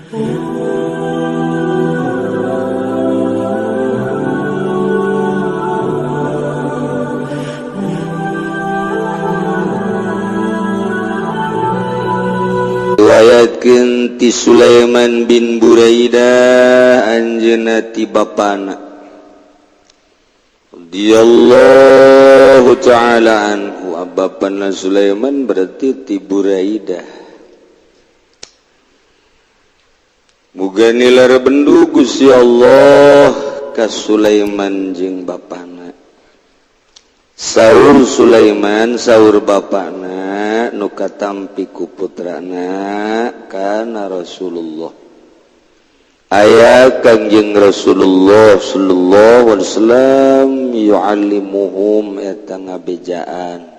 Riwayatkeun ti Sulaiman bin Buraidah anjeunna ti bapana radhiyallahu ta'ala anhu. Bapana Sulaiman berarti ti Buraidah. Muga nilar bendu Gusti Allah ka Sulaiman jeung bapana. Saur Sulaiman saur bapana nu katampi ku putrana kana Rasulullah. Aya Kangjeng Rasulullah sallallahu alaihi wasallam yu'allimuhum eta ngabejaan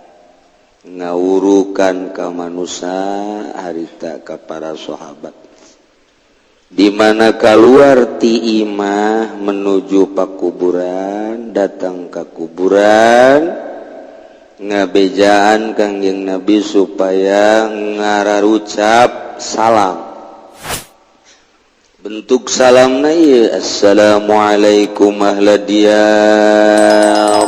ngawurukan ka manusia harita ka para sahabat. Di mana keluar ti imah menuju pakuburan, datang ke kuburan, ngabejaan Kangjeng Nabi supaya ngararucap salam. Bentuk salamna ieu assalamualaikum ahlad diyar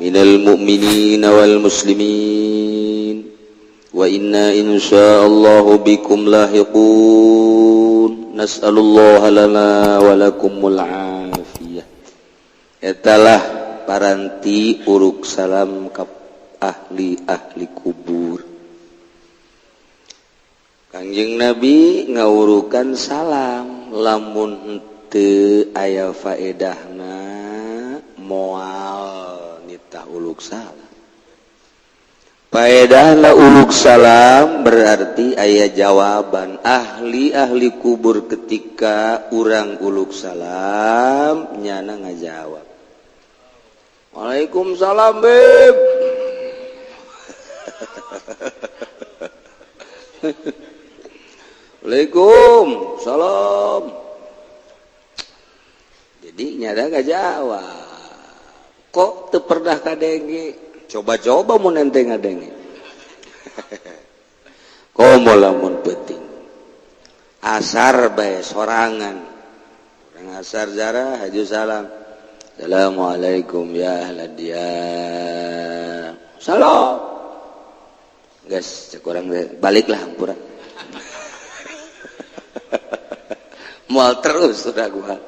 minal mu'minina wal muslimin wa inna insyaallahu bikum lahiqun nas'alullaha lana wa lakumul afiyah. Etalah paranti uruk salam ka ahli kubur. Kangjeng Nabi ngawurukan salam lamun henteu aya faedahna moal nitah uluk salam. Faedahna uluk salam berarti aya jawaban ahli kubur ketika urang uluk salam nyana ngajawab. Waalaikumsalam beb. Waalaikumsalam. Jadi nyada ngajawab. Kok teu pernah kadenge? Coba-coba mun ente ngadenge. Komo lamun penting. Asar bae sorangan. Urang asar jarah haju salam. Assalamualaikum ya ahlad diyar. Salam. Geus cek urang baliklah hampura. Moal terus udah gua.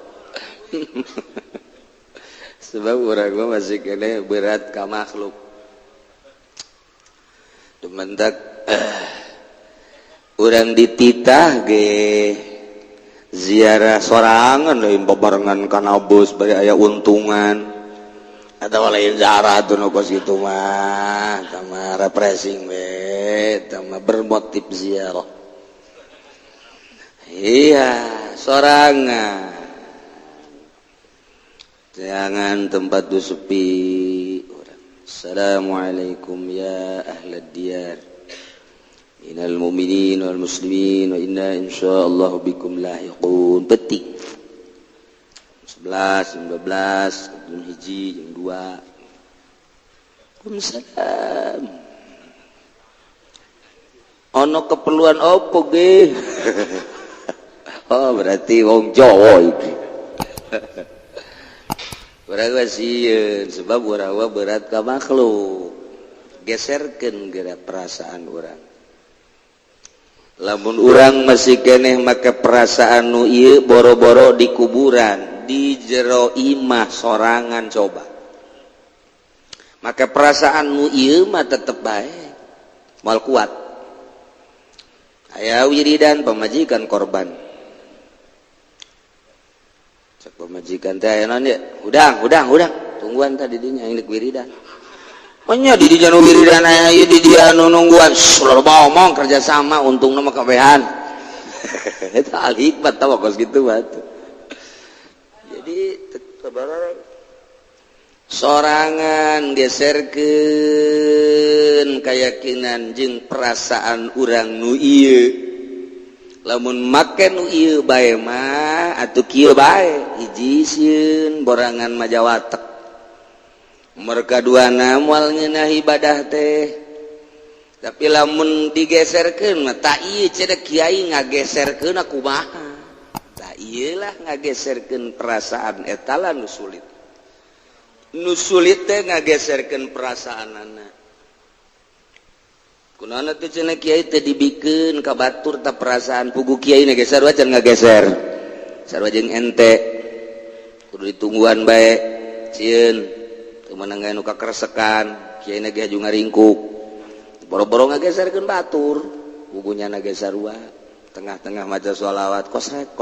Sebab urang gua masih kene berat ka makhluk. Dumentak urang dititah ge ziarah sorangan lain babarengan kana bus bari aya untungan atawa lain ziarah atuh nu kos kitu mah tama refreshing we tama bermotif ziarah. Iya sorangan jangan tempat tu sepi. Assalamualaikum ya ahlad diyar minal mu'minin wal muslimin wa inna insyaallah bikum lahiqun. Petik 11, 12, jam hiji, jam 2. Waalaikumsalam. Ono keperluan opo ge? Oh berarti wong Jawa iki. Urang sieun sebab urang berat ka makhluk. Geserkeun geura perasaan urang. Lamun urang masih keneh make perasaan nu ieu boro-boro di kuburan, di jero imah sorangan coba. Make perasaan nu ieu mah tetep bae. Moal kuat. Aya wiridan pamajikan korban. Cek pemajikan teh aya naon ye? Udang. Tungguan tadi dinya indek wiridan. Nya di dinya nu wiridan aya ieu di dia nu nungguan. Loba omong kerja sama untungna mah kabehan. Eta al hikmat tah kos kitu mah. Jadi sorangan geserkeun keyakinan jeung perasaan urang nu ieu. Lamun make nu ieu bae mah atuh kieu bae hiji sieun borangan majawatek. Nomor kaduana moal ngeunah ibadah teh tapi lamun digeserkeun mah tak ieu cenah kiai ngageserkeun kumaha tah ieulah ngageserkeun perasaan eta lah nu sulit teh ngageserkeun perasaanana kunaon teh cenah kiai teh dibikeun ka batur tah perasaan pugu kiai na geser wae ngageser sarua jeung ente kudu ditungguan bae cieun teu meunang anu kakeresekan kiai na ge aju ngaringkuk boro-boro ngageserkeun batur bukunya ngageser sarua tengah-tengah maca sholawat kosrek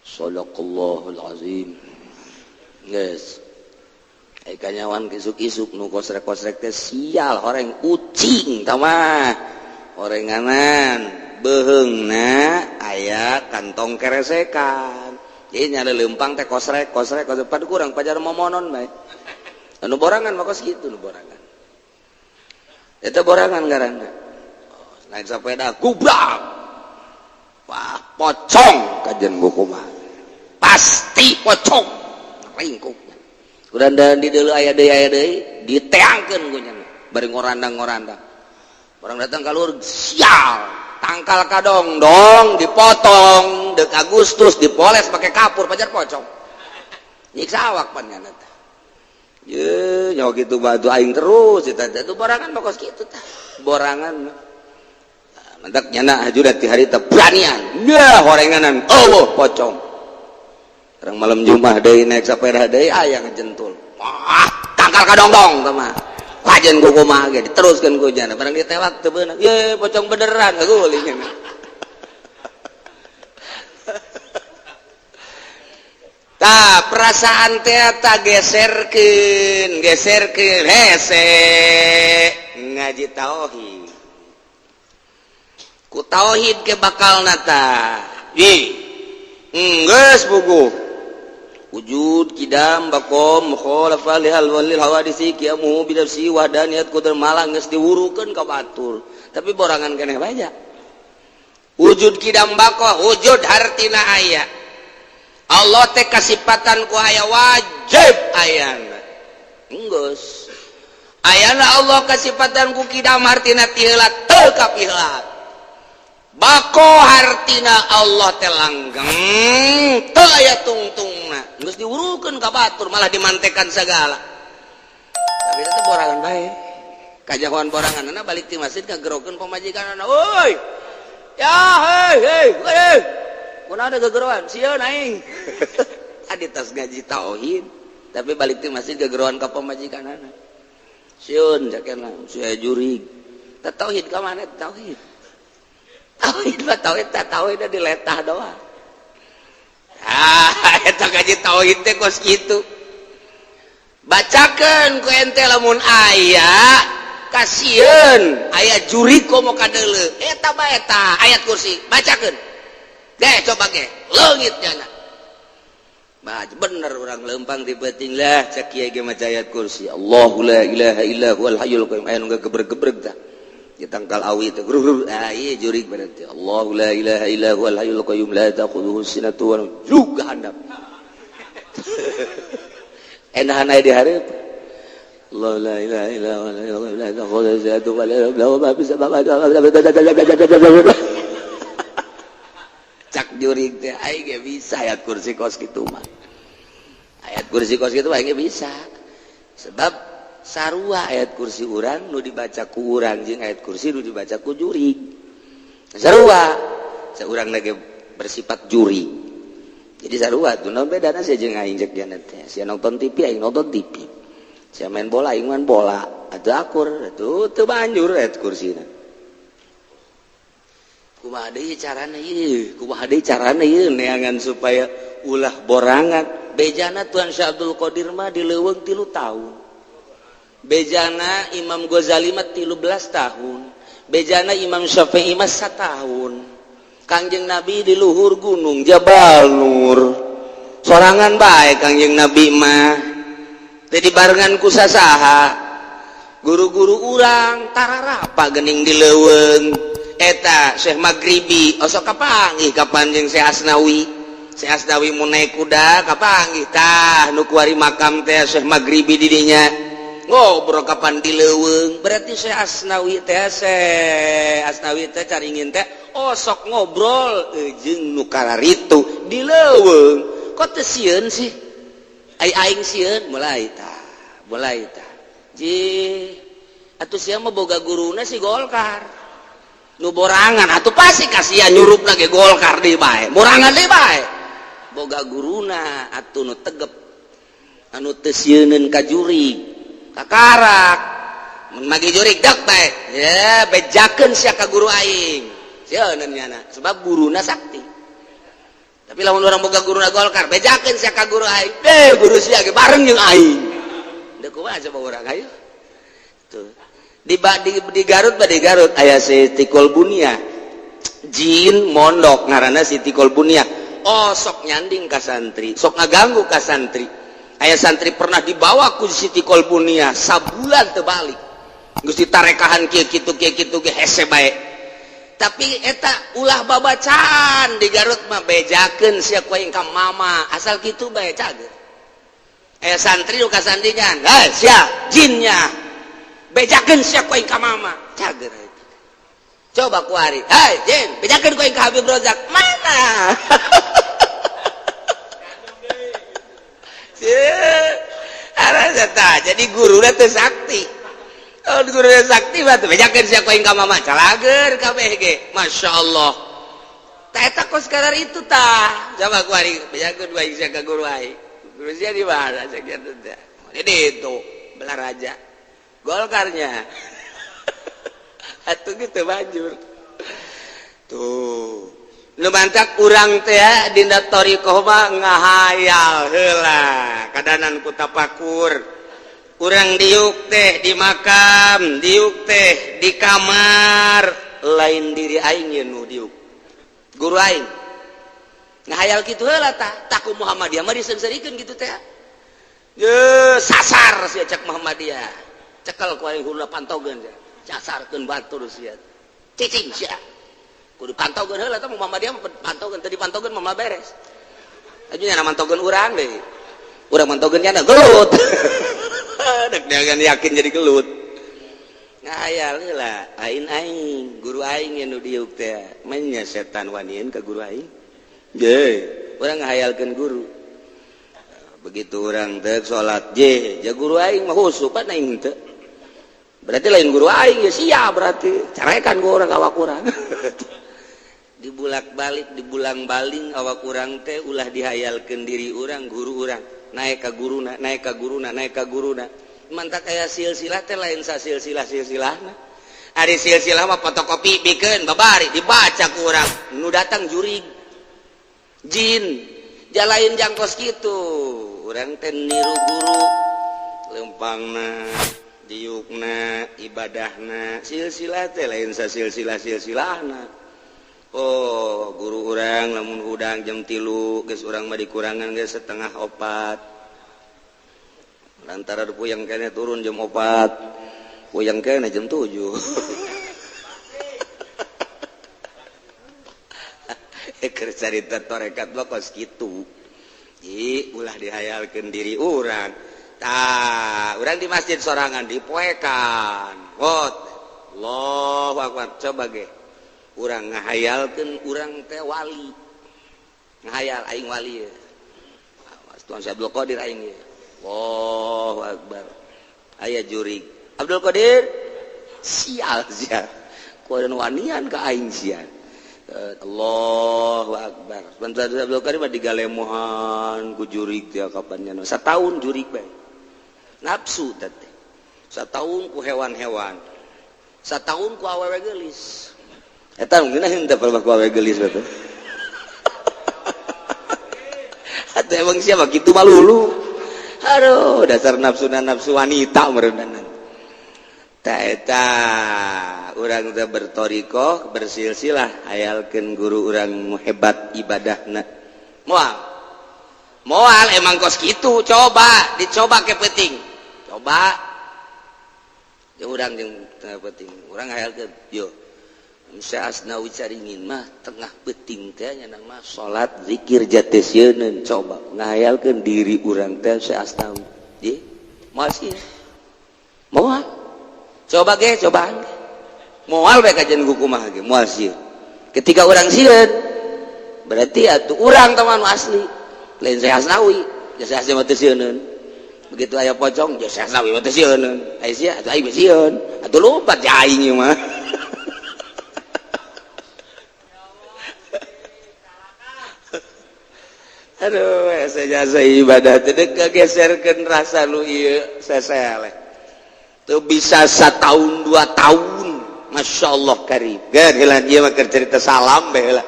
shadaqallahul azim geus ai kanyawan isuk-isuk nu kosrek teh sial horeng ucing tah mah horenganan beheungna aya kantong keresekan jadi nyari lempang teh kosrek padu kurang pajar momonon bae anu borangan mah kos kitu nu borangan eta borangan ngaranna naik sepeda gubrak wah pocong kajen buku mah pasti pocong ringkuknya udah di deuleu aya deui diteangkeun ku nya bari ngorandang orang datang kaluhur sial tangkal kadong dipotong dek Agustus dipoles pakai kapur pajar pocong nyiksa awak pan nya teh ye nyawa kitu batu aing terus eta itu borangan bakos kitu tah borangan mentak nyana hajudat ti hari teh beranian nya horenganan Allah pocong orang malam Jumat deui naik sepeda deui aya ngejentul wah tangkal kadong tah mah kajen ku kumaha ge diteruskeun ku jana barang ditewak teu beunang ye pocong beneran guling tah perasaan teh eta geserkeun hese ngaji tauhid ku tauhid ke bakalna tah geus buku wujud kidam bakom mukhalafah lihal walil hawadisi qiyamu bidafsi wahdaniyat qudar malang geus diwurukeun ka batur tapi borangan keneh bae wujud kidam bako wujud hartina aya Allah teh kasipatan ku aya wajib ayana geus ayana Allah kasipatan ku kidam hartina tiheula teu kapiheula bako hartina Allah teh langgeng teu aya tungtungna geus diurukeun ka batur malah dimantekan segala tapi itu borangan bae kajahoan boranganna balik ti masjid kagerokeun pamajikanna oi ya hei kunaon ada gegeroan sieun aing adi tas ngaji tauhid tapi balik ti masjid kageroan ka pamajikanna sieun jakena sia jurig teh tauhid ka mana tauhid tauhid diletah doang eta ngaji tauhid teh kos kitu bacakeun ku ente lamun aya kasieun aya juri komo kadeuleu eta bae eta ayat kursi bacakeun ge coba ge leungit nya baca bener urang leumpang di beuting lah cak kieu ge maca ayat kursi Allahu la ilaha illa huwal hayyul qayyum aya nu gebreg-gebreg tah ditangkal awi teh ieu jurig berarti Allahu la ilaha illa huwal hayyul qayyum la ta'khudhuhu sinatun wa nawm juga handap enahan aya di hareup Allahu la ilaha illa huwa la ta'khudhuhu sinatun wa la nawm lahu ma fis samawati cak jurig teh aing ge bisa ayat kursi kos kitu mah ayat kursi kos kitu aing ge bisa sebab sarua ayat kursi urang nu dibaca ku urang jeung ayat kursi nu dibaca ku jurig sarua saurang lagi bersifat juri jadi sarua tuh naon bedana sia jeung aing jeung diana teh sia nonton TV aing nonton TV sia main bola aing main bola atuh akur atuh teu banjur ayat kursina kumaha deui carana ieu neangan supaya ulah borangan bejana Tuan Syekh Abdul Qadir mah dileuweung 3 tahun bejana Imam Ghazali mah 13 tahun bejana Imam Syafi'i mah 1 tahun Kangjeng Nabi di luhur gunung Jabal Nur sorangan bae Kangjeng Nabi mah teu dibarengan ku sasaha guru-guru urang tararapa geuning di leuweung eta Syekh Maghribi osok kapanggih kapan jeung Syekh Asnawi mun naik kuda kapanggih tah nu kuari makam teh Syekh Maghribi di dinya ngobrol kapan di leuweung berarti saya Asnawi teh caringin teh sok ngobrol jeung nu kararitu di leuweung kok teu sieun sih aing sieun mulai tah atuh sia mah boga guruna si Golkar nu borangan atuh pasti kasihan nyurupna ge Golkar deui bae borangan deui bae boga guruna atuh nu tegep anu teu sieuneun ka jurig kakarak magi jurig dak bae ya bejakeun sia ka guru aing sieuneun nyana sebab guruna sakti tapi lamun urang boga guruna Golkar bejakeun sia ka guru aing guru sia ge bareng jeung aing da kumaha coba urang ayo tuh di Garut aya Siti Kolbunia jin mondok ngaranna Siti Kolbunia sok nyanding ka santri sok ngaganggu ka santri aya santri pernah dibawa ku Siti Kolbunia sabulan teu balik geus ditarekahan kieu kitu ge hese bae tapi eta ulah babacaan di Garut mah bejakeun sia ku aing ka mama asal kitu bae cager aya santri nu kasandingan sia jinnya bejakeun sia ku aing ka mama cager eta coba ku ari jin bejakeun ku aing ka Habib Rozak mana jadi guru teh sakti guru sakti batu bejakeun sia ku aing ka mama calager kabeh ge masyaallah tah eta kos kadar itu tah coba ku ari bejakeun ku aing sia ka guru aing guru sia di mana sia kitu teh jadi itu belah raja Golkarnya atuh gitu banjur tuh nu mantak urang teh dina thariqah mah ngahayal heula kadanan ku tapakur urang diuk teh di makam diuk teh di kamar lain diri aing ye nu diuk guru aing ngahayal kitu heula tah taku Muhammadiyah mah disengsarikeun kitu teh ye sasar sia cek Muhammadiyah cekal ku aing hurula pantogeun sia casarkeun batur sia cicing sia kudu pantogeun heula tah Muhammadiyah pantogeun teu dipantogeun mah beres ajunya mantogeun urang deui urang mantogeun nya gelut dek jangan yakin jadi gelut ngahayal heula aing guru aing nu diuk teh manya setan wanieun ka guru aing ge urang ngahayalkeun guru begitu orang teh salat ja guru aing mah husup pan aing teu berarti lain guru aing ya sia berarti carekan ku urang awak urang dibulak-balik dibulang-baling awak urang teh ulah dihayalkeun diri urang guru urang naik ka guruna mantak aya silsilah teh lain sa silsilah-silsilahna ari silsilah mah fotokopi bikeun babari dibaca ku urang nu datang jurig jin jalain jangkos kitu urang teh niru guru lempangna diukna ibadahna silsilah teh lain sa silsilah-silsilahna guru urang lamun udang jam 3 geus urang mah dikurangan geus setengah 4 lantaran puyang kene turun jam 4 puyang kene jam 7 keur carita torekat mah kos kitu ulah dihayalkeun diri urang urang di masjid sorangan dipoekan Allahu Akbar coba ge urang ngahayalkeun urang teh wali ngahayal aing wali ya Tuan Abdul Qadir aing ya Allahu Akbar aya jurig Abdul Qadir sial sia kudu wanian ka aing sia Allahu Akbar bentar Abdul Qadir mah digalemohan ku jurig teh kapan nya sataun jurig bae nafsu teh sataun ku hewan-hewan sataun ku awewe geulis eta mungkin henteu palebah ku awewe geulis bae atuh emang siapa kitu malulu aduh dasar nafsu wanita merendanan ta eta urang teh berthariqah bersilsilah hayalkeun guru urang hebat ibadahna moal emang kos kitu dicoba ke penting coba jeung urang jeung penting urang hayalkeun yo Musa Asnawi caringin mah tengah penting teh nya mah salat zikir jate sieun coba ngahayalkeun diri urang teh Sa Asnawi moal sieun moal coba ge cobaan ge moal bae kajian kumaha ge moal sieun ketika orang sieun berarti atuh urang teh anu asli lain Syekh Hasnawi jasa Syekh mah teu sieunun begitu aya pocong jasa Syekh Hasnawi mah teu sieunun aya sia atuh aing sieun atuh lompat ja aing ieu mah aduh jasa ibadah teh kegeserkeun rasa lu ieu seseleh teu bisa 1 tahun 2 tahun masyaallah karim gan heula ieu mah keur cerita salam bae heula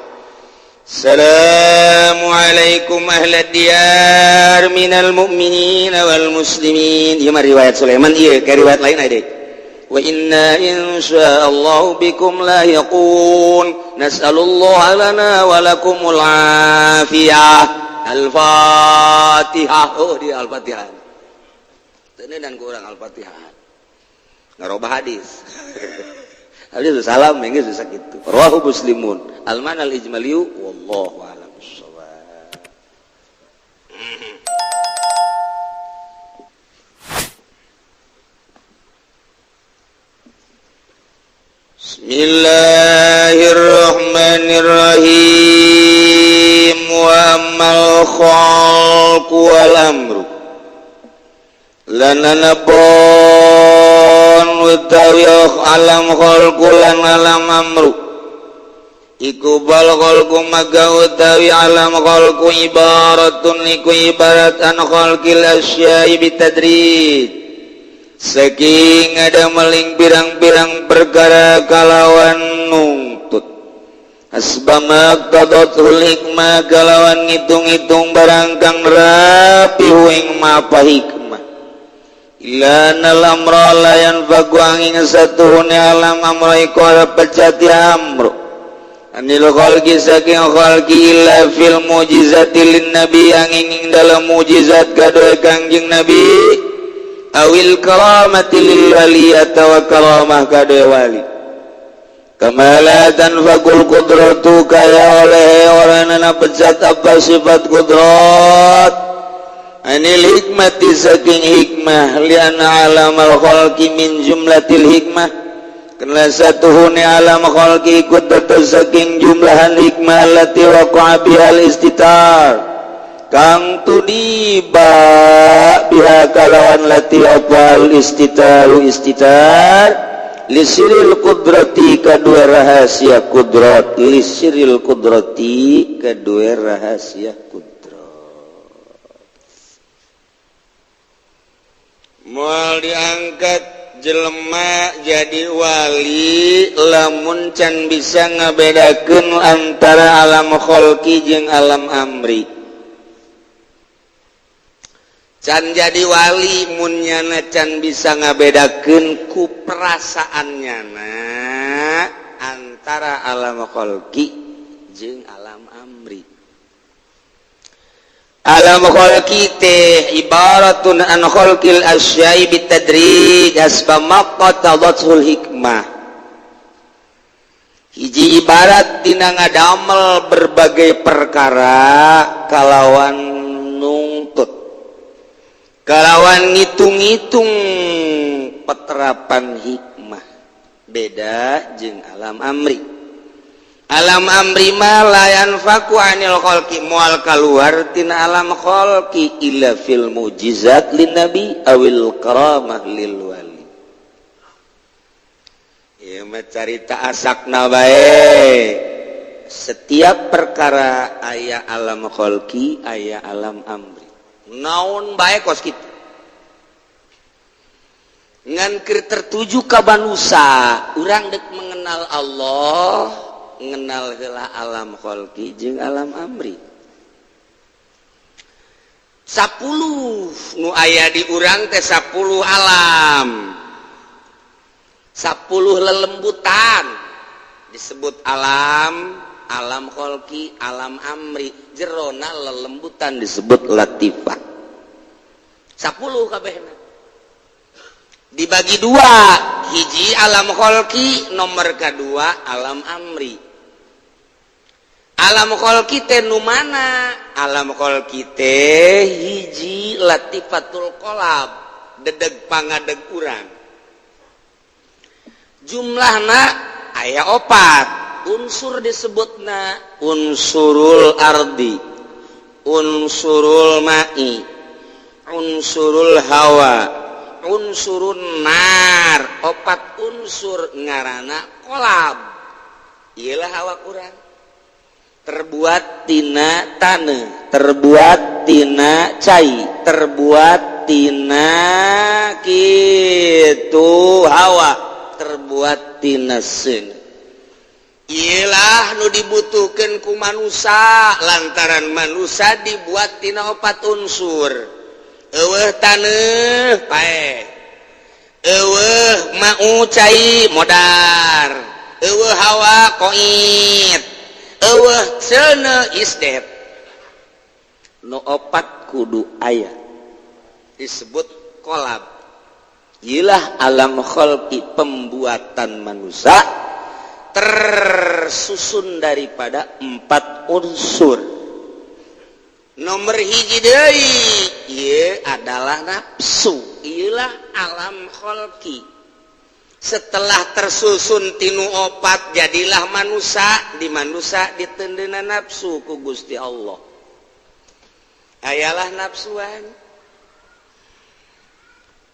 Assalamualaikum ahlad diyar minal mu'minin wal muslimin ieu mah riwayat Sulaiman ieu ka riwayat lain aya deui wa inna insyaallah bikum lahiqun nas'alullaha lana wa lakumul afiyah Al-Fatihah. Oh di Al-Fatihah. Ini dan kurang Al-Fatihah. Ngarobah hadis. Hadis salam mengge susah gitu. Rawahu Muslimun. Al-man al-ijmaliyu wallahu a'lam bissawab. Bismillahirrahmanirrahim. Wa ammal khalqu wal amru lananabon utawi alam khalqu lan alam amru iku bal khalqu maga utawi alam khalqu ibaratun iku ibarat an khalqil asya'i bitadrij saking ada meling pirang-pirang perkara kalawan nungtut asbamak tadatul hikmah kalawan ngitung-ngitung barang kang rapi huing mapa hikmah ilanal amra layan fagu angin satuhune alam amra iku ala pecati amru anil khalqi saking khalqi illa fil mujizati lin nabi angin dalam mujizat kadoe kangjeng nabi awil karamati lil wali atawa karamah kadoe wali kamalatan fakul kudratu kaya oleh orang yang pecat apa sifat kudrat anil hikmati saking hikmah liana alam al-khalqi min jumlatil hikmah karena satuhune alam khalqi ikut saking jumlahan hikmah lati waqa'a bihal istitar kang tudiba biha kalawan lati apal istitaru istitar lisiril kudrati kedua rahasia kudrat lisiril kudrati kedua rahasia kudrat moal diangkat jelema jadi wali lamun can bisa ngabedakeun antara alam khalqi jeung alam amri can jadi wali mun nyana can bisa ngabedakeun ku perasaannya antara alam khalqi jeung alam amri. Alam khalqi teh ibaratun an khalqil asya'i bitadrij asbamaqatadatsul hikmah. Hiji ibarat dina ngadamel berbagai perkara kalawan nungtut kalawan ngitung-ngitung peterapan hikmah beda jeung alam amri. Alam amri mah layan faku anil khalqi mual kaluar tina alam khalqi illa fil mujizat lin nabi awil karamah lil wali. Ieu mah carita asakna bae. Setiap perkara aya alam khalqi aya alam amri. Naon bae kos kitu ngan keur tertuju ka manusia urang dek mengenal Allah mengenal heula alam khalqi jeung alam amri 10 nu aya di urang teh 10 alam 10 lelembutan disebut alam khalqi alam amri jerona lelembutan disebut latifah 10 kabehna dibagi 2 hiji alam khalqi nomor kedua alam amri. Alam khalqi teh nu mana? Alam khalqi teh hiji latifatul qalab dedeg pangadeg urang jumlahna aya 4 unsur disebutna unsurul ardi, unsurul ma'i, unsurul hawa, unsurun nar. 4 unsur ngaranna kolab. Iyalah awak urang terbuat tina taneuh, terbuat tina cai, terbuat tina kitu hawa, terbuat tina seun. Iyalah nu dibutuhkeun ku manusia lantaran manusia dibuat tina 4 unsur. Eueuh taneuh pae, eueuh mau cai modar, eueuh hawa koit, eueuh seuneu isdet. Nu 4 kudu aya disebut kolab. Iyalah alam khalqi, pembuatan manusia tersusun daripada 4 unsur. Nomor hiji deui ieu adalah nafsu. Iyalah alam khalqi. Setelah tersusun tinu 4 jadilah manusia. Di manusia ditendeuna nafsu ku Gusti Allah. Ayalah nafsuan.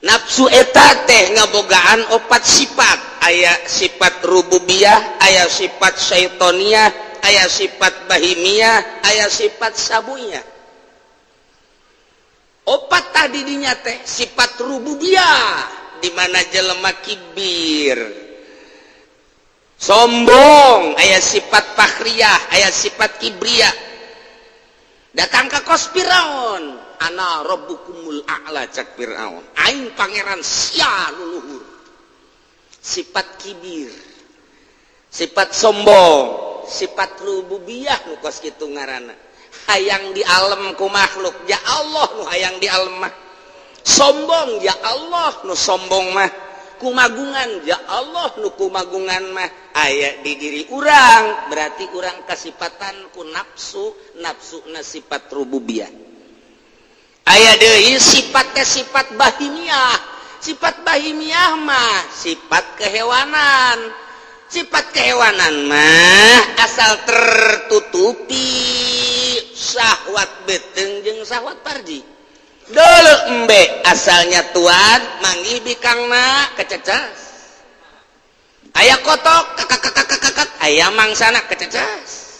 Nafsu eta teh ngabogaan 4 sifat. Aya sifat rububiyah, aya sifat syaitoniyah, aya sifat bahimiyah, aya sifat sabuyah. 4 tadi dinya teh sifat rububiyah, di mana jelema kibir, sombong, aya sifat fakhriyah, aya sifat kibriyah. Datang ke kos Firaun, ana rabbukumul a'la, cak Firaun, aing pangeran sia nu luhur. Sifat kibir, sifat sombong, sifat rububiyah nu kos kitu ngaranna. Hayang di alam ku makhluk, ya Allah nu hayang di alam mah. Sombong, ya Allah nu sombong mah. Kumagungan, ya Allah nu kumagungan mah. Aya di diri urang, berarti urang kasifatan ku nafsu, nafsuna sifat rububiyah. Aya deui sifatnya sifat bahimiyah. Sifat bahimiyah mah sifat kehewanan. Sifat kehewanan mah asal tertutupi syahwat beteng jeung syahwat farji. Deuleu embe asalnya tuan manggih bikangna kececas. Aya kotok kakak aya mangsana kececas.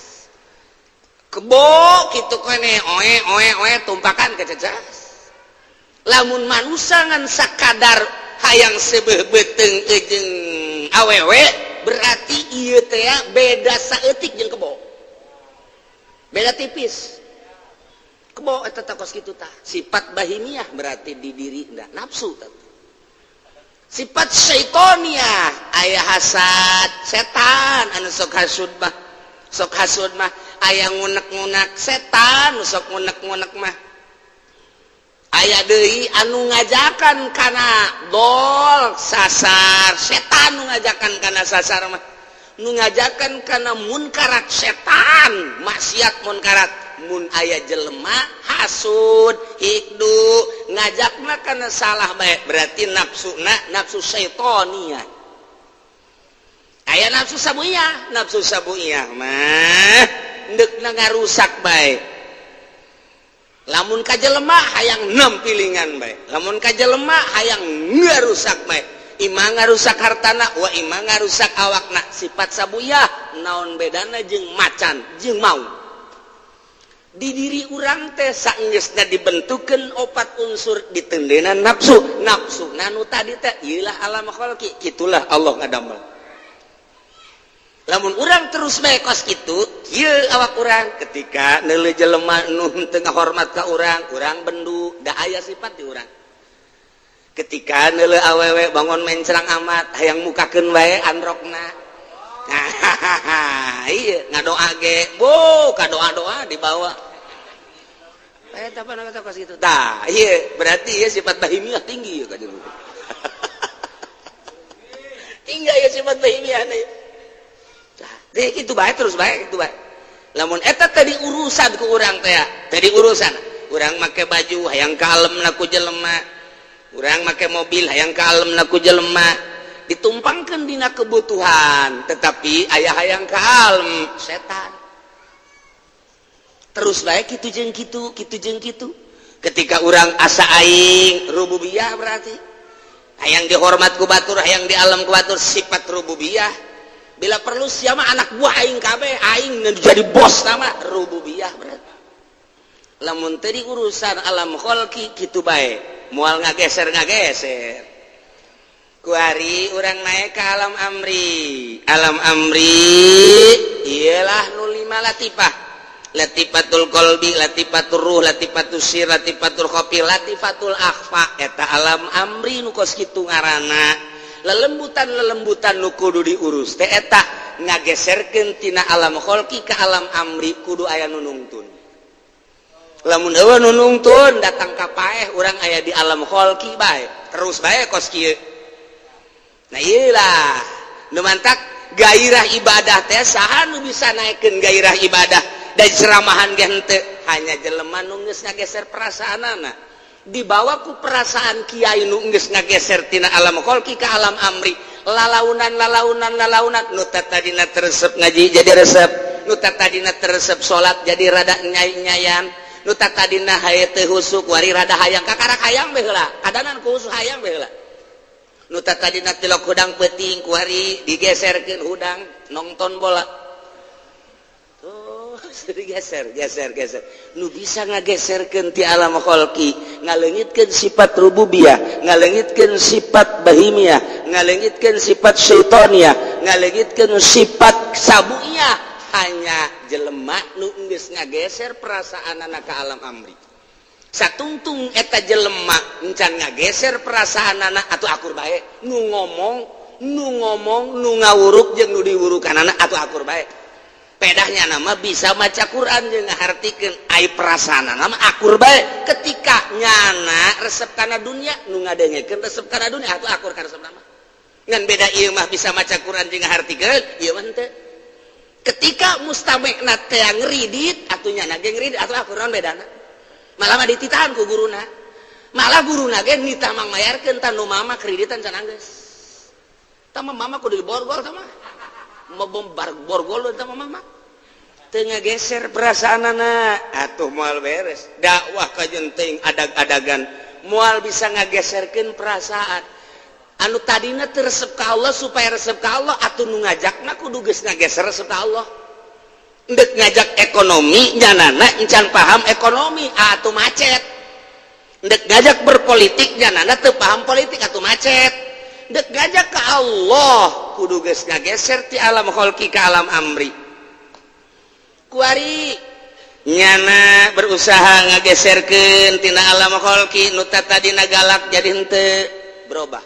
Kebo kitu kene oe tumpakan kececas. Lamun manusia ngan sakadar hayang sebeuh beteng jeung awewe berarti ieu teh beda saeutik jeung kebo. Beda tipis. Kebo eta takos kitu tah. Sifat bahimiyah berarti di diri nafsu tah. Sifat syaitoniyah aya hasad, setan anu sok hasud mah. Sok hasud mah aya ngunek-ngunek setan nu sok ngunek-ngunek mah. Aya deui anu ngajakan kana dol sasar, setan nu ngajakan kana sasar mah. Nu ngajakan kana munkarat setan, maksiat munkarat. Mun aya jelema hasud, hikdu, ngajakna kana salah bae, berarti nafsuna nafsu syaitoniyah. Aya nafsu sabuyah mah deukna ngarusak bae. Lamun ka jelema hayang nempilingan bae, lamun ka jelema hayang ngarusak bae. Imah ngarusak hartana wa imah ngarusak awakna. Sifat sabuyah naon bedana jeung macan jeung mau. Di diri urang teh saenggeusna dibentukeun 4 unsur ditendena nafsu. Nafsu nanu tadi teh ieulah alam khalqi, kitulah Allah ngadamel. Lamun urang terus bae kos kitu, ieu awak urang ketika neuleuh jelema nu teu ngahormat ka urang, urang bendu, da aya sifat di urang. Ketika neuleuh awewe bangun mencrang amat, hayang mukakeun wae androkna. Nah, iya ngadoa ge, bo ka doa-doa dibawa. Eta apa kata kos kitu. Tah, ieu berarti ieu sifat bahimiyah tinggi ya ka jeung. Tinggi ya sifat bahimiyah na. Deh itu baik terus baik itu baik. Lamun eta tadi urusan ku urang teh, tadi urusan. Urang make baju hayang kalemna ku jelema. Urang make mobil hayang kalemna ku jelema. ditumpangkan dina kebutuhan, tetapi aya hayang kalem setan. Terus baik kitu jeung kitu. Ketika orang asa aing rububiyah berarti hayang dihormat ku batur, hayang di alam ku batur, sifat rububiyah. Bila perlu siapa anak buah aing kabeh, aing jadi bos nama rububiyah berarti. Lamun teu urusan alam khalqi kitu bae, moal ngageser. Kuari orang naik ke alam amri. Alam amri ialah nu 5 latifah. Latifatul qalbi, latifatul ruh, latifatul sir, latifatul khofi, latifatul akhfa. Eta alam amri nu kos kitu ngaranna. Lelembutan nu kudu diurus teh eta ngageserkeun tina alam khalqi ka alam amri kudu aya nu nungtun. Lamun eueuh nu nungtun datang ka paeh urang aya di alam khalqi bae. Terus bae kos kieu. Nah iyalah nu mantak gairah ibadah teh saha nu bisa naikkeun gairah ibadah da ceramahan ge henteu hanya jelema nu geus ngageser perasaanana dibawa ku perasaan kiai nu geus ngageser tina alam khalqi ka alam amri lalaunan nu tadina teresep ngaji jadi resep nu tadina teresep salat jadi rada nyai-nyayan nu tadina haye teu husuk wari rada hayang kakarak hayang bae heula kadanan ku husuk hayang bae heula nu tadina tilok hudang peuting kuari digeserkeun hudang nonton bola tuh digeser nu bisa ngageserkeun ti alam khalqi ngaleungitkeun sifat rububiyah ngaleungitkeun sifat bahimiyah ngaleungitkeun sifat syaitoniyah ngaleungitkeun sifat sabuiyah hanya jelema nu geus ngageser perasaanana ka alam amri. Satungtung eta jelema encan ngageser perasaan anak atau akur bae nu ngomong nu ngawuruk jeung nu diwurukanana atau akur bae pedahnya nama bisa maca Quran jeung ngahartikeun ai perasaanana mah akur bae ketika nyana resep kana dunia nu ngadengekeun resep kana dunia atau akur ka resep nama ngan beda ieu mah bisa maca Quran jeung ngahartikeun ieu mah henteu ketika mustamekna teh ngridit atuh nyana ge ngridit atau akur naon bedana malah mah dititahan ku guruna malah guruna ge nitah mang mayarkeun tan nu mama kreditan can anggeus tah mama kudu diborgol tah mah membombar borgol tah mama teu ngageser perasaanana atuh moal beres dakwah ka jeung adag-adagan moal bisa ngageserkeun perasaan anu tadina teu resep ka Allah supaya resep ka Allah atuh nu ngajakna kudu geus ngageser resep ka Allah. Ndek ngajak ekonomi nyanana encan paham ekonomi atuh macet ndek ngajak berpolitik nyanana teu paham politik atuh macet ndek ngajak ke Allah kudu geus ngageser ti alam khalqi ka alam amri kuari nyana berusaha ngageserkeun tina alam khalqi nu tadina galak jadi henteu berubah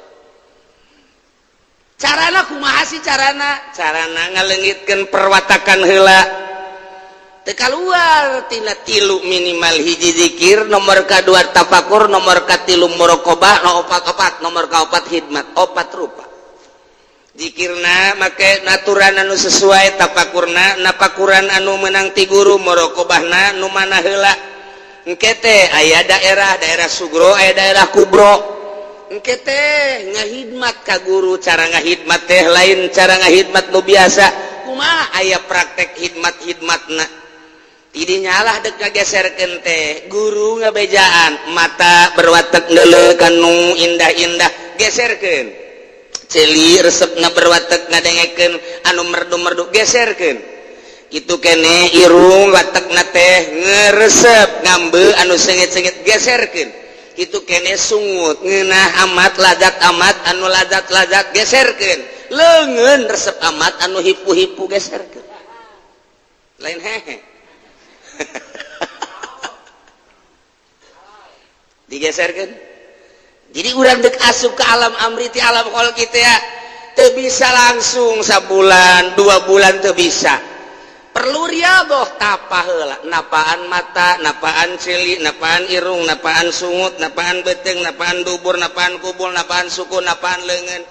carana kumaha sih carana ngaleungitkeun perwatakan heula keluar tina 3 minimal hiji zikir nomor kedua tafakur nomor katilu muraqabah nomor kaopat khidmat 4 rupa zikirna make naturan anu sesuai tafakurna napakuran anu menang ti guru muraqabahna nu mana heula engke teh aya daerah sugro aya daerah kubro engke teh ngahidmat ka guru cara ngahidmat teh lain cara ngahidmat nu biasa kumaha aya praktek hidmatna tidinya lah dek ngageserkeun teh guru ngabejaan mata berwatek neuleuh kanu indah-indah geserkeun ceuli resepna berwatek ngadengekeun anu merdu-merdu geserkeun kitu kene irung watekna teh ngeuresep ngambeu anu sengit-sengit geserkeun kitu kene sungut ngeunah amat anu lazat geserkeun leungeun resep amat anu hipu-hipu geserkeun lain hehe digeserkan jadi urang dek asup ke alam amri ti alam khalqi teh teu bisa langsung sabulan 2 bulan teu bisa perlu riyadhah tapa heula napaan mata napaan ceuli napaan irung napaan sungut napaan beteng napaan dubur napaan kubul napaan suku napaan leungeun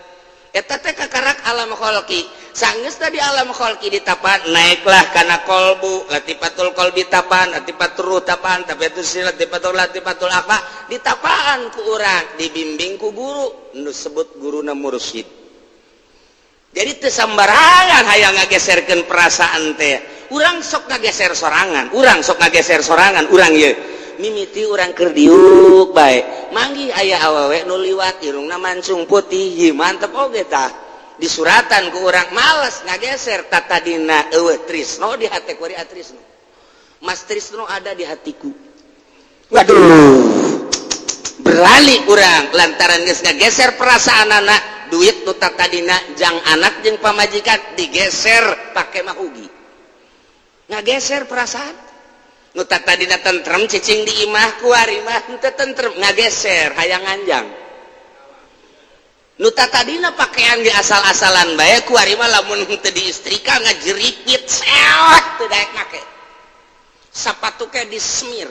eta teh kakarak alam khalqi sanggeus tadi alam khalqi ditapan naiklah kana kolbu latifatul qalbi tapan latifatul ruh tapan latifatul sir latifatul akhfa ditapaan ku urang dibimbing ku guru nu sebut guruna mursyid jadi tersambarangan hayang ngageserkeun perasaan teh urang sok ngageser sorangan urang sok ngageser sorangan urang ye mimiti urang keur diuk bae manggi aya awewe nu liwat irungna mancung putih mantep oge tah disuratan ku urang males ngageser tatadina eueuh trisno di hati kuari atrisno Mas Trisno ada di hatiku waduh berani urang lantaran geus ngageser perasaan anak duit nu tatadina jang anak jeung pamajikan digeser pake mahugi ngageser perasaan nu tatadina tentrem cicing di imah kuari mah henteu tentrem ngageser hayang nganjang nu tatadina pakaian ge asal-asalan bae kuari mah lamun henteu diistrika ngajeripit sewek teu daek make sapatu ke dismir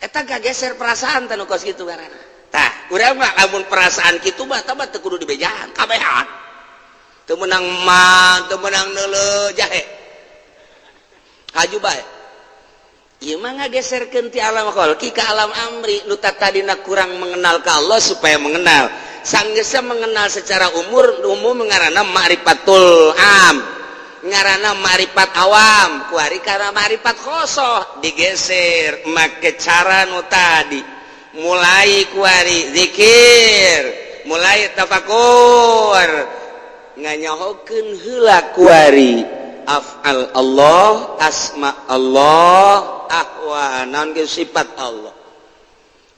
eta gageser perasaan teh nu kos kitu garana tah urang mah lamun perasaan kitu mah tah teu kudu dibejahan kabehan teu meunang mah teu meunang neuleuh jahe haju bae ieu mah ngageserkeun ti alam khalqi ka alam amri nu tadina kurang mengenal ka Allah supaya mengenal sanggeusna mengenal secara umum ngaranna ma'rifatul am ngaranna ma'rifat awam kuari karena ma'rifat khosoh digeser make cara nu tadi mulai kuari zikir mulai tafakur nganyahokeun heula kuari af'al Allah asma Allah ahwa naon ge sifat Allah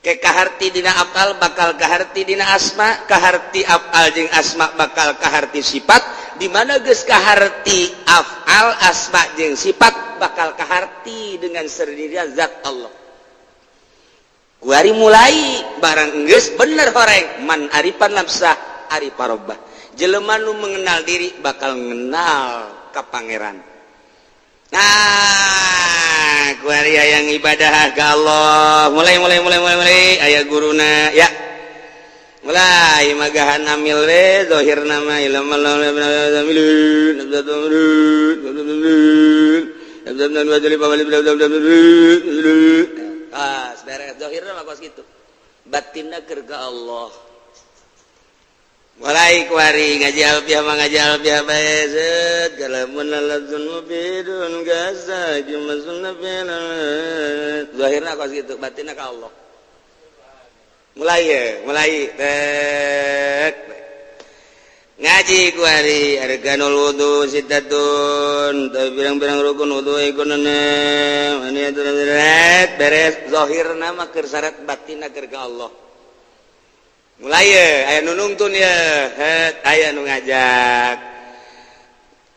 ke kaharti dina af'al bakal kaharti dina asma kaharti af'al jeung asma bakal kaharti sifat di mana geus kaharti af'al asma jeung sifat bakal kaharti dengan sendirian zat Allah kuari mulai barang geus bener horeng man arifan nafsah arifa rabbah jelema nu mengenal diri bakal mengenal ka pangeran nah kuari hayang ibadah ka Allah mulai aya guruna ya mulai magahan amil we zahir nama ilmu ah beres zahirna mah kos kitu batinna keur ka Allah mulai kuari ngaji alfiah bae set kalamun lalazun mubidun gaza jumasun nabina zahirna kos kitu batinna ka Allah mulai tek ngaji kuari arkanul wudu sitatun birang-birang rukun wudu ikunana mani aturat beres zahirna mah keur syarat batinna keur ka Allah mulai aya nu nungtun ya aya nu ngajak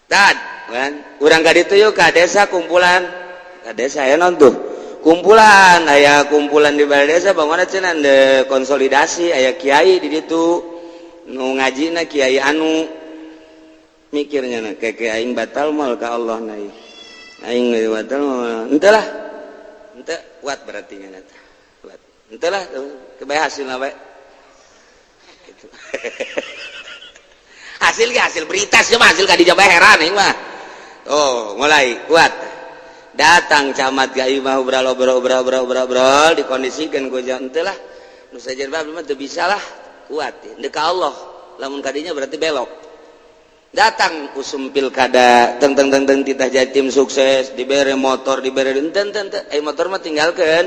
tad kan urang ka ditu yeuh ka desa kumpulan ka desa aya naon tuh kumpulan aya kumpulan di balai desa bangunna cenah de konsolidasi aya kiai di ditu nu ngajina kiai anu mikirnya na ke aing batal mal ka Allah na aing batal mal henteu lah henteu kuat berarti nya teh kuat henteu lah kebae hasilna bae gitu hasil berita sih mah hasil ka di Jawa heran aing mah oh mulai kuat datang camat ka imah obrol dikondisikan ku jalan teh lah nu sajen bae mah teu bisa lah kuat teu ka Allah lamun kadinya berarti belok datang usum pilkada teng titah Jatim sukses dibere motor dibere enten motor mah tinggalkeun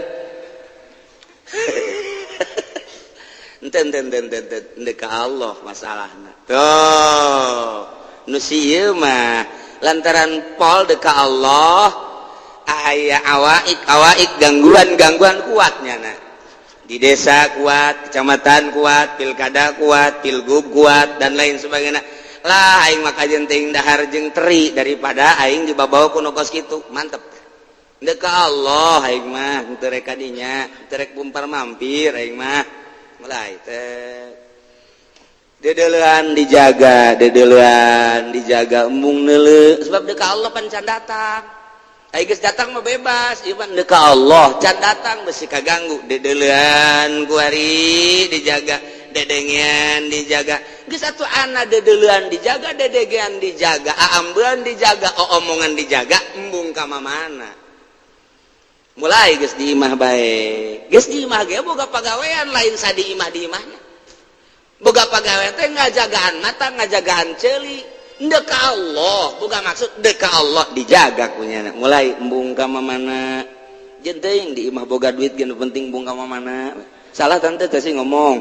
enten teu ka Allah masalahna tuh nu sieu mah lantaran pol deuk ka Allah aya awaik gangguan kuatnya nah di desa kuat kecamatan kuat pilkada kuat pilgub kuat dan lain sebagainya lah aing maka jenting dahar jeung teri daripada aing dibabawa ku nu kos kitu mantep deuk ka Allah aing mah teu rek kadinya teu rek bumpar mampir aing mah mulai teh dedeulean dijaga embung neuleuh sebab deuk ka Allah pan can datang ai geus datang mah bebas ieu mah deuk ka Allah can datang besi kaganggu dedeulean kuari dijaga dedengean dijaga geus atuh ana dedeulean dijaga dedegean dijaga aambeun dijaga omongan dijaga embung ka mamana mulai geus di imah bae geus di imah ge boga pagawean lain sadi imah di imahnya boga pagawean teh ngajagaan mata ngajagaan ceuli ndek ka Allah boga maksud dek ka Allah dijaga kunyana mulai embung ka mana jeung teuing di imah boga duit geus penting embung ka mana salah tante teh sih ngomong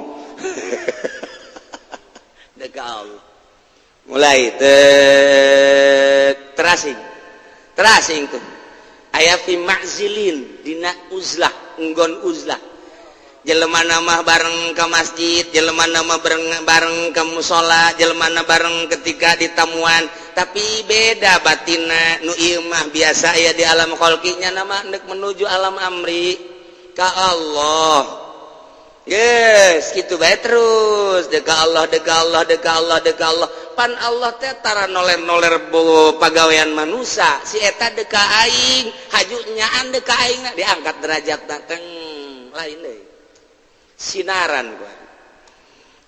dek ka Allah mulai terasing tuh aya fi ma'zilin dina uzlah enggon uzlah jelema mah bareng ke masjid jelema mah bareng ke mushola jelema bareng ketika ditamuan tapi beda batina nu ieu mah biasa aya di alam khalqinya nama hendak menuju alam amri ka Allah yes gitu bae terus deka Allah pan Allah teh tara noler pagawean manusia si eta deka aing hajunya deka aing diangkat derajatna teng lain deui sinaran gua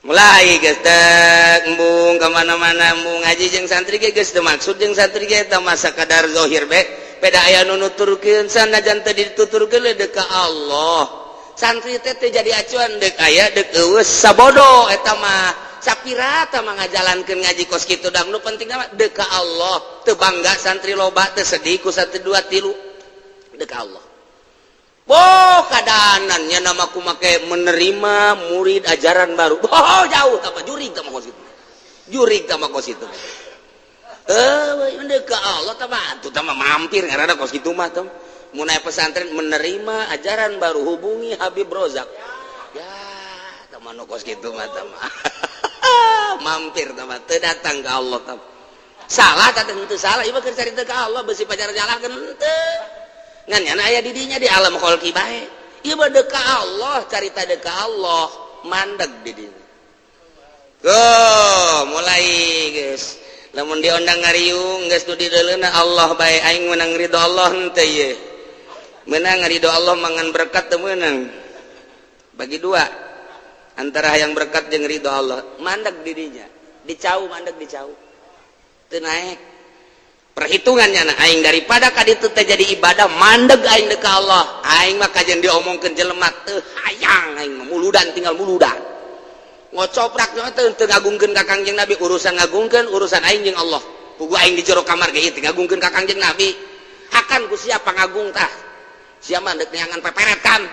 mulai geus teh embung ka mana-mana embung ngaji jeung santri ge geus teu maksud jeung santri ge eta mah sakadar zahir be beda aya nu nuturkeun sanajan teu dituturkeun deka Allah santri teh jadi acuan dek aya dek eueus sabodo eta mah sapira tah mah ngajalankeun ngaji kos kitu dang nu penting mah dek ka Allah teu bangga santri loba teu sedih ku 1 2 3 dek ka Allah boh kadanan nya nama ku make menerima murid ajaran baru boh jauh tah mah jurig tah mah kos kitu dek ka Allah tah mah atuh tah mah mampir ngaranna kos kitu mah tah mulai pesantren menerima ajaran baru hubungi Habib Rozak ya teman kos gitu mah mampir teman teu datang ke Allah teman salah teh henteu salah ieu mah keur carita ka Allah beusi pacar nyalakeun henteu ngan nya aya di dinya di alam khalqi bae ieu mah deuk ka Allah carita deuk ka Allah mandeg di dinya mulai geus lamun diondang ngariung geus nu dideuleuna Allah bae aing menang ridho Allah henteu ye menang ridho Allah mangan berkat teu meunang bagi dua antara yang berkat jeung ridho Allah mandeg dirinya dicau mandeg dicau teu naek perhitungannya aing daripada ka ditu teh jadi ibadah mandeg aing deuk ka Allah aing mah kajen diomongkeun jelema teu hayang aing mah muludan tinggal muludan ngocoprak teu ngagungkeun ka Kangjeng Nabi urusan ngagungkeun urusan aing jeung Allah pugu aing di jero kamar ge teh ngagungkeun ka Kangjeng Nabi akan ku siapa ngagung tah siapa dek neangan peperet kan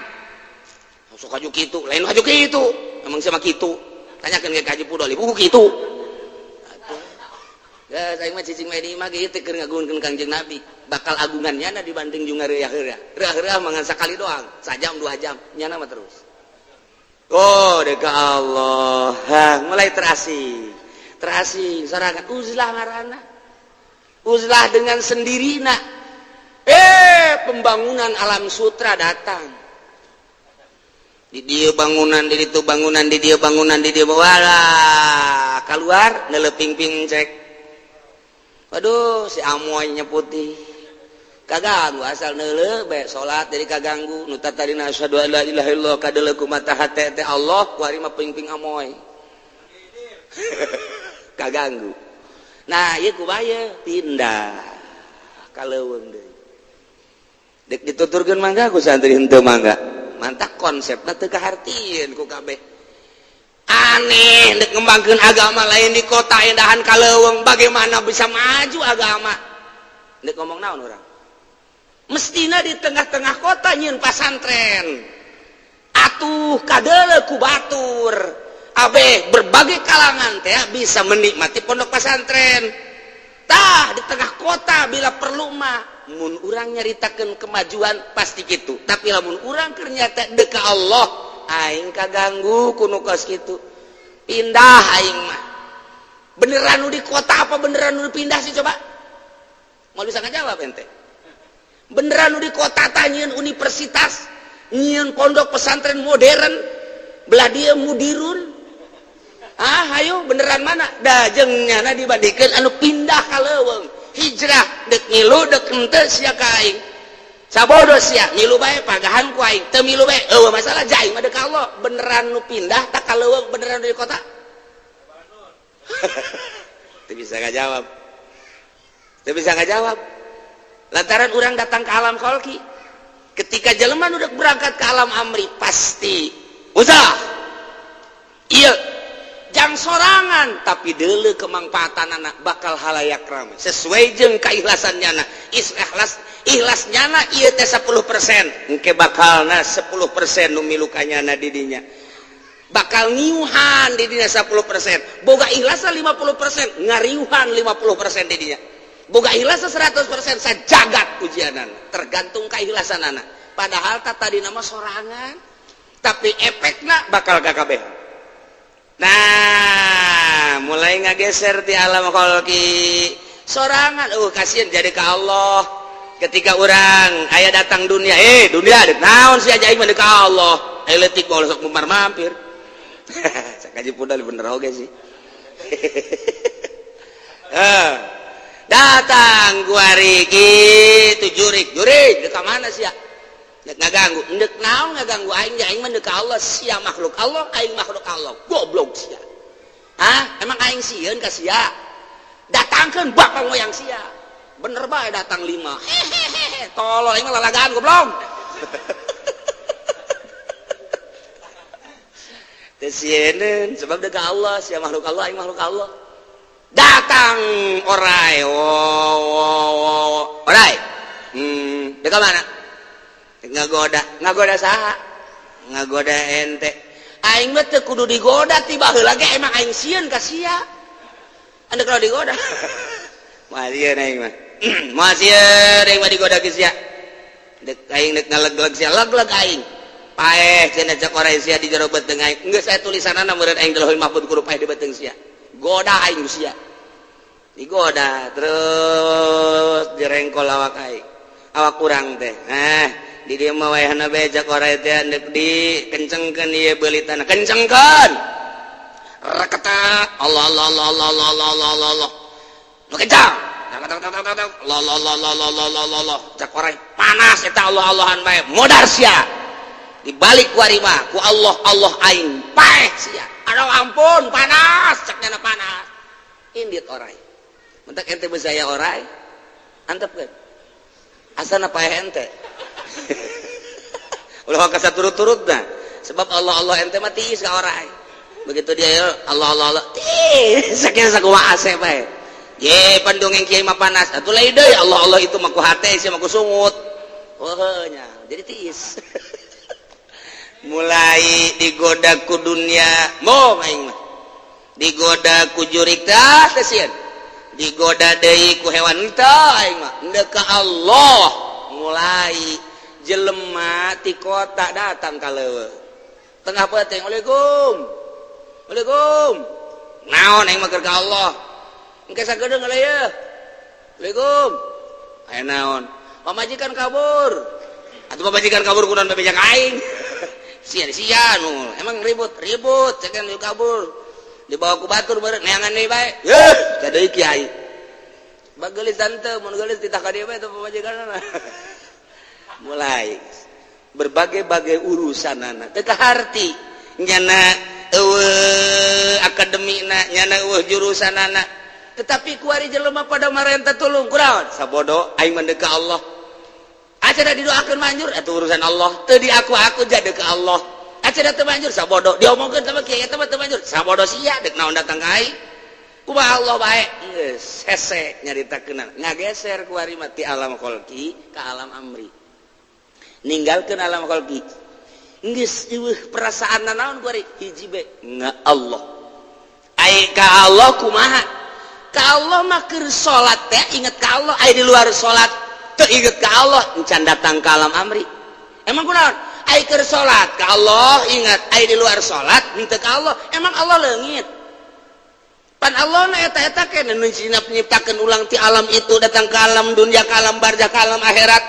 sok haju kitu lain haju kitu emang sama kitu tanyakeun ke Haji Pudoli buku kitu ya saya mah cicing mah di imah ge teh keur ngagungkeun Kangjeng Nabi bakal agungannya na dibanding jeung ngeureah mangan sakali doang sajam 2 jam nyana mah terus dek Allah mulai terasing sorangan uzlah ngaranna uzlah dengan sendirina pembangunan alam sutra datang di dia bangunan di itu bangunan di dia bangunan di dia walah keluar neleping-ping cek waduh si amoynya putih kaganggu asal neule bae salat jadi kaganggu nu tatarina asyhadu an la ilaha illallah kadele kumaha hate teh Allah kuari mah ping-ping amoy kaganggu nah ieu kubaya pindah ka leuweung deui dek dituturkeun mangga ku santri henteu mangga mantap konsepna teu kahartieun ku kabeh aneh dek ngembangkeun agama lain di kota endahan ka leuweung bagaimana bisa maju agama dek ngomong naon urang mestina di tengah-tengah kota nyieun pasantren atuh kadeuleu ku batur abeh berbagai kalangan teh bisa menikmati pondok pasantren tah di tengah kota bila perlu mah mun urang nyaritakeun kemajuan pasti gitu tapi lamun urang keur nyata deuk ka Allah aing kaganggu kuno kos kitu pindah aing mah beneran nu di kota apa beneran nu pindah sih coba mau bisa ngajawab ente beneran nu di kota tanyieun universitas nyieun pondok pesantren modern belah dia mudirun hayo beneran mana da jeung nyana dibandingkeun anu pindah ka leuweung hijrah dek ngilu dek henteu sia ka aing sabodo sia ngilu bae pagahan ku aing teu milu bae eueuh masalah jaing mah deuk Allah beneran nu pindah tak ka leuweung beneran di kota teu bisa ngajawab lantaran urang datang ke alam khalqi ketika jelema nu berangkat ke alam amri pasti usah iya sorangan tapi dulu kemanfaatan anak bakal halayak ramai sesuai jeung keikhlasannya anak ikhlasnya anak iya teh 10% engke bakalna 10% nu milukanya anak didinya bakal niuhan didinya 10% boga ikhlasna 50% ngariuhan 50% didinya boga ikhlasna 100% sajagat ujianan tergantung keikhlasan anak padahal tadi nama sorangan tapi efeknya bakal kakabeh. Nah, mulai ngageser di alam kholqi sorangan, kasihan jadi ke Allah. Ketika orang aya datang dunia, dunia dek naon sih aja iman ka Allah. Eletik kalau sok mampir. Sakaji pudal bener oge sih. Datang kuari kitu jurik dek mana sih ya? Ngaganggu, ndek naon ngaganggu aing ya aing mah ka Allah sia makhluk Allah aing makhluk Allah goblok sia. Emang aing sieun ka sia? Datangkeun bapak moyang sia. Bener bae datang 5. Hehehe, tolol aing mah lalagaan goblok. Teu sieun sebab dek ka Allah sia makhluk Allah aing makhluk Allah. Datang orai. Orai. Dek ka mana? ngagoda saha ngagoda ente aing mah teu kudu digoda tiba heula ge emang aing sieun ka sia anda kalau digoda mah sieun aing mah mah sieun aing mah digoda ke sia dek aing dek ngaleg-leg sia leg-leg aing paeh cenah cek orang sia di jero beuteung aing geus aya tulisanana meureun aing di Lauhul Mahfuz kudu paeh di beuteung sia goda aing sia digoda terus direngkol awak aing awak kurang teh di dia mah wayahna becak orang teh andek dikencengkeun ieu beulitana kencengkeun rakata Allah nu kencang Allah cak orang panas eta Allah-Allahan bae modar sia dibalik kuari mah ku Allah aing paeh sia aduh ampun panas cakna panas indit orai mentak ente beusaya orai antepkeun asana paeh ente ulah kasa turut-turut dah sebab Allah ente mah tiis ka orang begitu dia Allah tiis sakieu sakumaha ase bae ye pandongeng kiai mah panas atuh lain deui Allah itu mah ku hate sia mah ku sungut nya jadi tiis mulai digoda ku dunia moh aing mah digoda ku jurik tah teh sieun digoda deui ku hewan teh aing mah endeu ka Allah mulai jelema ti kota datang ka leuweung tengah peteng Waalaikum naon aing mah keur ka Allah engke sagedeung galeueuh Waalaikum aya naon pamajikan kabur atuh pamajikan kabur kunaon bebejak aing sia nu emang ribut cekan lu kabur dibawa ku batur bareng neangan deui bae teh deui kiai bageulis tante mun geulis titah ka dieu bae teh pamajikanna mulai berbagai-bagai urusan anak teka harti nyana akademina nyana jurusan anak tetapi kuari jelema pada marenta tulung kunaon sabodo aing mah ka Allah acara didoakeun manjur eta urusan Allah teu diaku-aku jadi ka Allah acara teu manjur sabodo diomongkeun sama kiai eta mah teu manjur sabodo sia deuk naon datang ka aing kumaha Allah bae geus hese nyaritakeun ngageser kuari mah ti alam kholqi ka alam amri ninggalkeun alam kholqi geus perasaan naon kuari hiji be Allah ai ka Allah kumaha ka Allah mah keur salat teh inget ka Allah ai di luar salat teu inget ka Allah encan datang ka alam amri emang kunaon ai keur salat ka Allah ingat ai di luar salat henteu ka Allah emang Allah leungit pan Allah na eta keneh nu nyiptakeun ulang ti alam itu datang ka alam dunia ka alam barzakh ka alam akhirat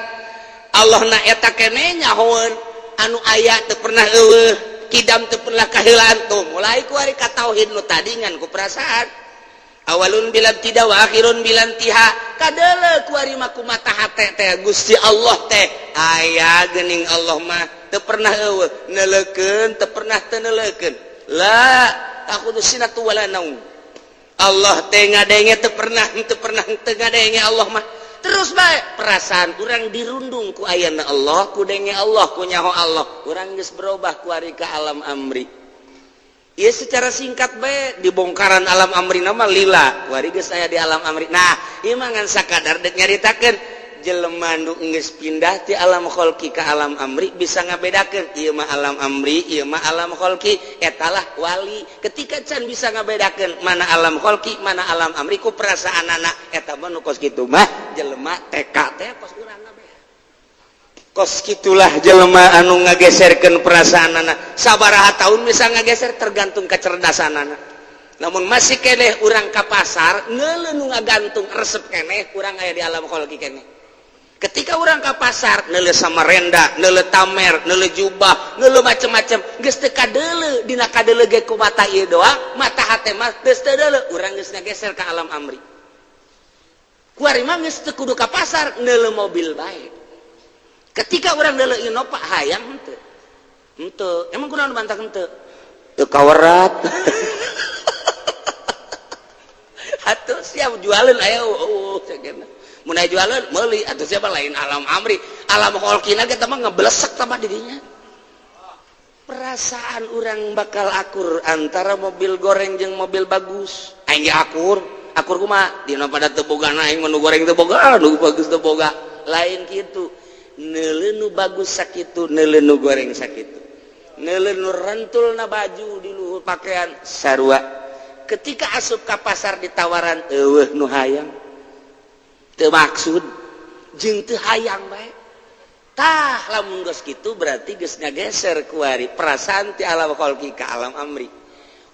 Allah na eta keneh nyahoeun anu aya teu pernah eueuh kidam teu pernah kaheulaan tuh mulai ku ari ka tauhid nu tadi ngan ku perasaan awalun bilan tidak wa akhirun bilan tiha kadeuleu ku ari mah kumaha hate teh Gusti Allah teh aya geuning Allah mah teu pernah eueuh neulekeun teu pernah teu neulekeun la takhudus sinatu wala naum Allah teh ngadenge teu pernah teu ngadenge Allah mah terus bae perasaan urang dirundung ku ayana Allah ku denge Allah ku nyaho Allah urang geus berubah ku ari ka alam amri Iya secara singkat bae dibongkaran alam amri nama lila wari geus aya di alam amri. Nah ieu mah ngan sakadar dek nyaritakeun jelema nu geus pindah ti alam kholqi ka alam amri bisa ngabedakeun ieu mah alam amri ieu mah alam kholqi etalah wali. Ketika can bisa ngabedakeun mana alam kholqi mana alam amri ku perasaanana eta mah nu kos kitu mah jelema TK teh kos urang kos gitulah jelema anu ngageserkeun perasaanana sabaraha tahun bisa ngageser tergantung kecerdasanana. Namun masih keneh urang ka pasar neuleuh nu ngagantung resep keneh urang aya di alam kholqi keneh. Ketika urang ka pasar neuleuh samarenda neuleuh tamer neuleuh jubah neuleuh macem-macem geus teu kadeuleuh dina kadeuleuh ge ku mata ieu doang mata hate mah geus teu deuleuh urang geus ngageser ka alam amri. Kuari mah geus teu kudu ka pasar neuleuh mobil bae. Ketika orang dulu inopa hayang ente emang kunaon bantah ente teu kawerat atuh siap jualan aya cenah mun aya jualan meuli atuh siapa lain alam amri alam kholqina kita mah ngeblesek tambah dirinya. Perasaan orang bakal akur antara mobil goreng jeung mobil bagus aing ge akur kumaha dina pada teu bogana aing menu goreng teu boga nu bagus teu boga lain kitu. Neuleuh nu bagus sakitu neuleuh nu goreng sakitu neuleuh nu rentul na baju di luhur pakaian sarua. Ketika asup ka pasar ditawaran eueuh nu hayang teu maksud jeung teu hayang bae tah lamun geus kitu berarti geus ngageser kuari perasaan ti alam kholqi ka alam amri.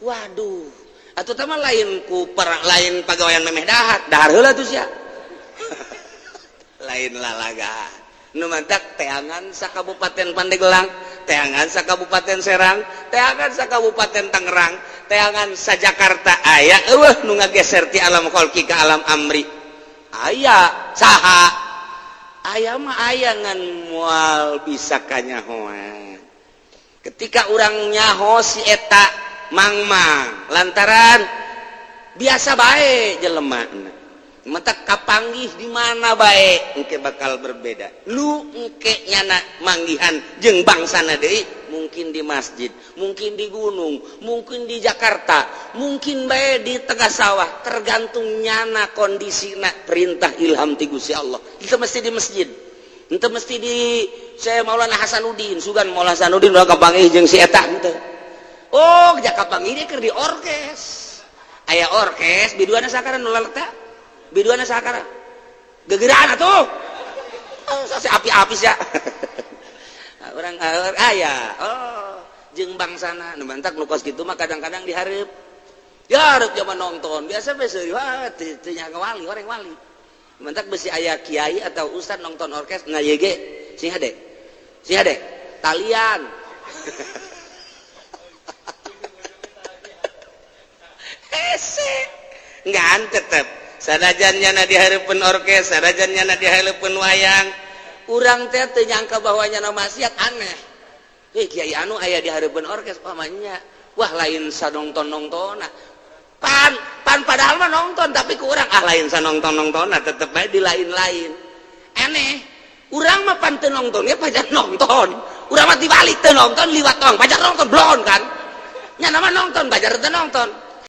Waduh atuh teh mah lain ku lain pagawean memeh dahar heula tuh sia lain lalaga nu mantak teangan sa Kabupaten Pandeglang, teangan sa Kabupaten Serang, teangan sa Kabupaten Tangerang, teangan sa Jakarta aya eueuh nu ngageser ti alam kholqi ka alam amri. Aya saha? Aya mah aya ngan moal bisa kanyahoan. Ketika urang nyaho si eta mangmang lantaran biasa bae jelemana. Mata kapanggih di mana baik engke bakal berbeda. Lu engke nyana manggihan jeung bangsana deui mungkin di masjid, mungkin di gunung, mungkin di Jakarta, mungkin bae di tengah sawah, tergantung nyana kondisina perintah ilham ti Gusti Allah. Itu mesti di masjid. Itu mesti di saya Maulana Hasanuddin, sugan Maulana Hasanuddin udah kapanggih jeung si eta henteu. Oh, jak kapanggih dia keur di orkes. Aya orkes biduana sakaran nu laleta? Biduana sakara gegeraan atuh sase api-api sia urang aya jeung bangsana nu bantak nu kos kitu mah kadang-kadang dihareup ya hareup zaman nonton biasa bae seueur wah teu nya wali horeng wali bantak besi aya kiai atau ustad nonton orkes na ye ge sing hade talian ngan tetep sadajan nyana di hareupeun orkes, sadajan nyana di hareupeun wayang, urang teh teu nyangka bahwa nyana maksiat aneh. Kiai anu aya di hareupeun orkes pamannya, wah lain sanongton-nongtonna. Pan padahal mah nongton tapi ku urang lain sanongton-nongtonna tetep bae di lain-lain. Aneh. Urang mah pan teu nongton ge pajar nongton. Urang mah dibalik teu nongton liwat tong pajar nongton blon kan. Nyana mah nongton pajar teu nongton.